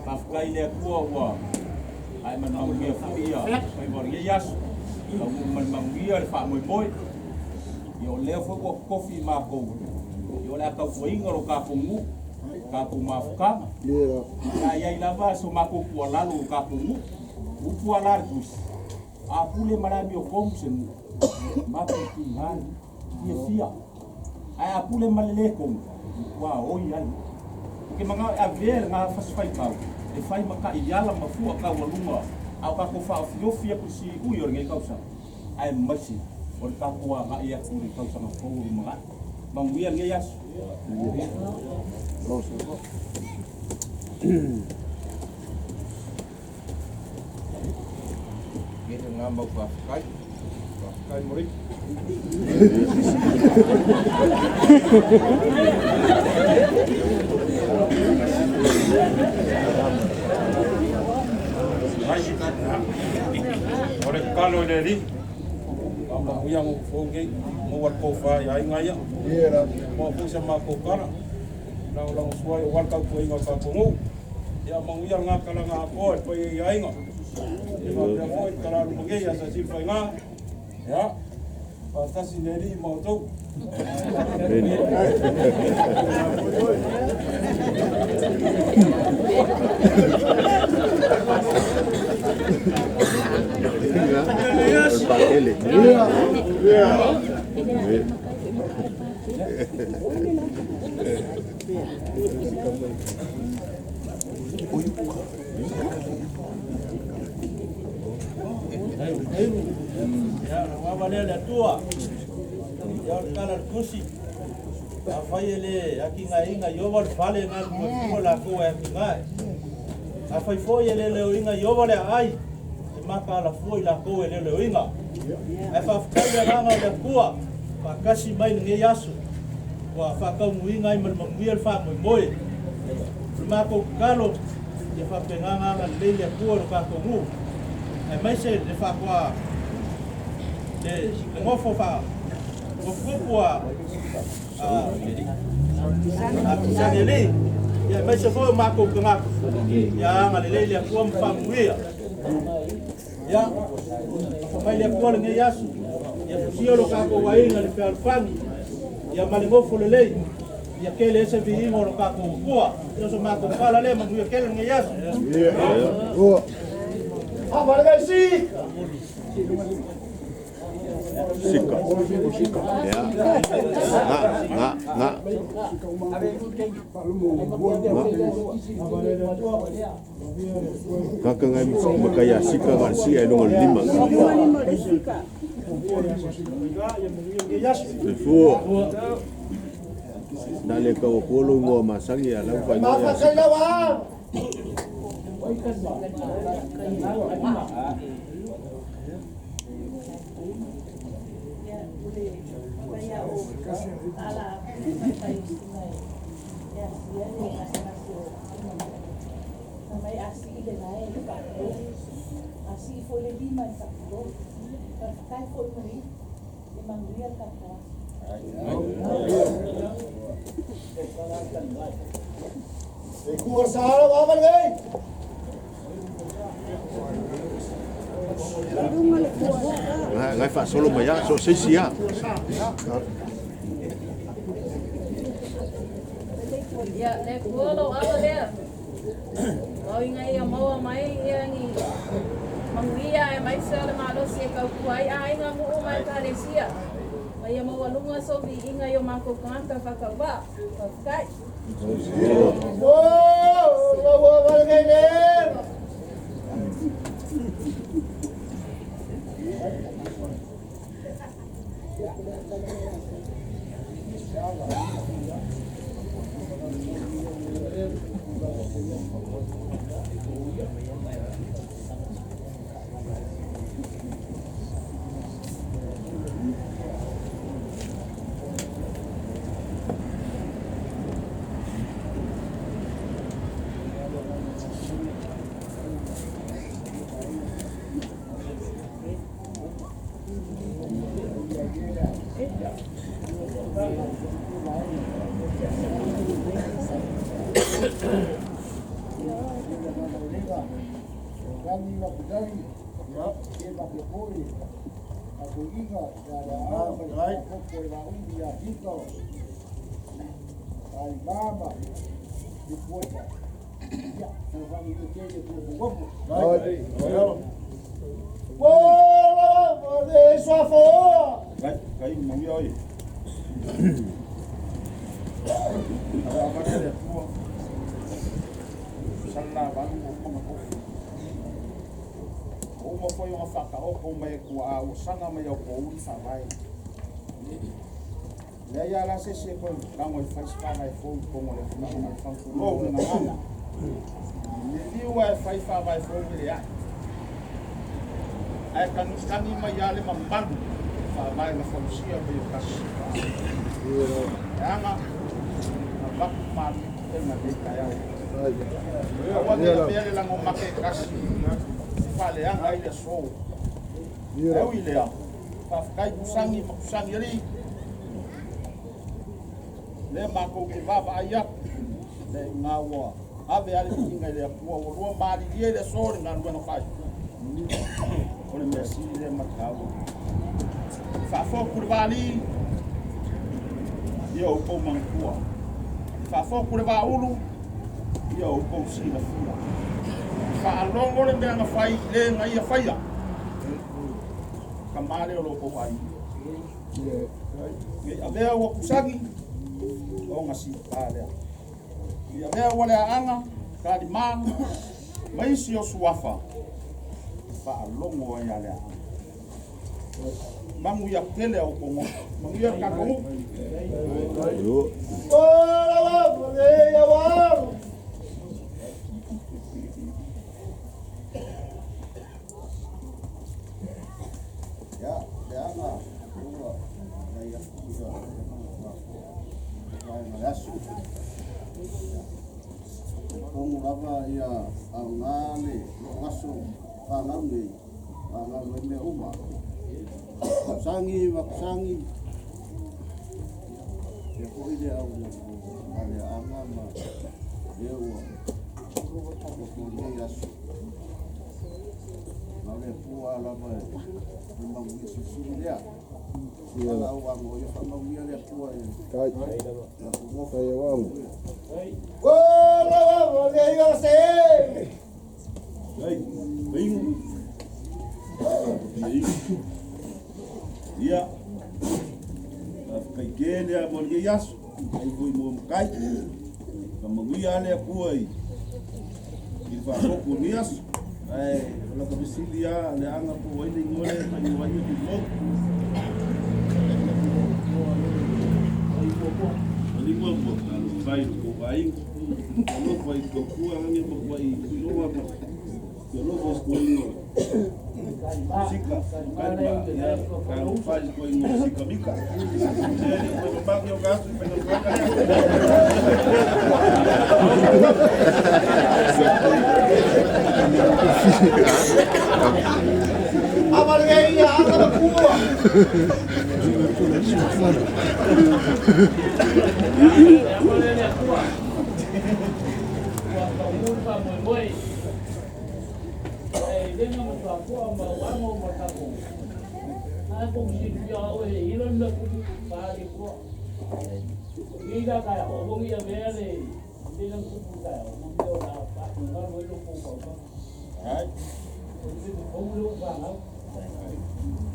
Pafkai le kuwa ai man mangia fuia ai moria yas la man mangia le fa moi moi yo le fo ko kofi ma ko yo la ka fuinga ro ka pungu ka pu mafuka ya lava so ma ko kuala lo ka pungu u kuala dus a pule marami o komsen ma ko tingan ia fia ai a pule malele kom wa oi ai ke manga a ver nga fasfai pau e fai maka iala mafua ka walunga au ka ko fa fiofia ku si u yor ngai kausa ai masi or ka ko nga ia ku ri kausa na ko mga manguia ngai yas Kita ngambau kai murid. Oleh kalau dari ambang yang fongi muat kofa ya ingaya. Mau pun sama kokara. Lang suai wal kau pun ingat kamu. Ya manguyang ngakala ngako pa ya ingat. Ima mau kalau mungkin ya sasi fanga. Ya. Atas ini mau tu. Ya, wabalele tua. Ya kala kusi. Afayele akinga inga yobal fale na kola ko akinga. Afai foi ele inga yobal ai. Maka la foi la ko ele inga. Afa fkaya ranga le kua. Pakasi mai nge yasu. Wa fa ka muinga ai mal manguel fa moi. Mako kalo ya fa penganga na lele kua ka ko mu. Ai mai se de fa kwa de ngofo fa ngofupua sanele ya mai se fo mako kanga ya ngalele le kwa mfamuia ya mai le kwa nge yasu ya sio lo ka ko wainga le falfangi ya malingofo lele ya kele ese viingo lo ka ko kwa yo mako kala le mangu ya kele nge yasu Abargasi. Sika. Ya. Nga. Kakak ngai makaya sika ngarsi elong lima. Befu. Dale kau polo ngo masangi alam pa ngo. Ngai fa solo maya so sia. Ya, le kuolo apa dia? Kau ingai yang mau mai yang ni mangia mai sel malo si kau kuai ai ngamu mai kalesia. Mai mau walunga so vi ingai yang mangko kanta fakaba. Kai. Oh, balgai ne. Cái mong ơi. Sana baru uma foi uma faca o como é com a usanga me o com isso vai le ya la se se con la mo faz para foi como le na na fan lo na na ni wa faz para vai foi le ya ai kan stani ma ya le mamban fa vai na fonsia be o kas anga na bak ma na de kaya awal dia biar lang umakai kas fale ang ay so eu ile pa kai kusangi ri le mako ke baba ayak le ngawa ave ali kinga le kwa ro mari le so ngan no fai ole merci le makao fa fo kurvali yo ko mangkua fa fo kurva ulu yo ko sina fula fa longo le nga fai le nga ia faia kamale lo ko ai ya be wa kusagi o nga si pale ya be wa le anga ka di man mai si o suafa fa longo ya le mangu ya tele o ko mo mangu ya ka ko yo Apa ya angale masuk pangambe pangambe uma sangi maksangi ya ko ide au ale angama dewa ko dia yasu ale puala lama memang susu dia kalau uang yo sama dia dia tua kai saya wang đây binh iya kai kele mo ye yas ai vui mo kai kama guia le kuai il fa ko nias ai la ko bisilia le anga po wai ni ngole mai wai ni mo ni mo mo vai ko vai no vai ko ku ani mo vai no va yo no vou escolher música calma ya kalau faz com música mica ele vai pagar o gasto e vai pagar amargueia água pua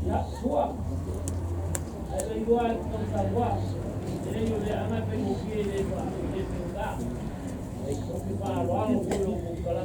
ya tua ai dua con salva ele yo le ama pe mo que ele va ele está ai ko pa lo amo ko lo ko la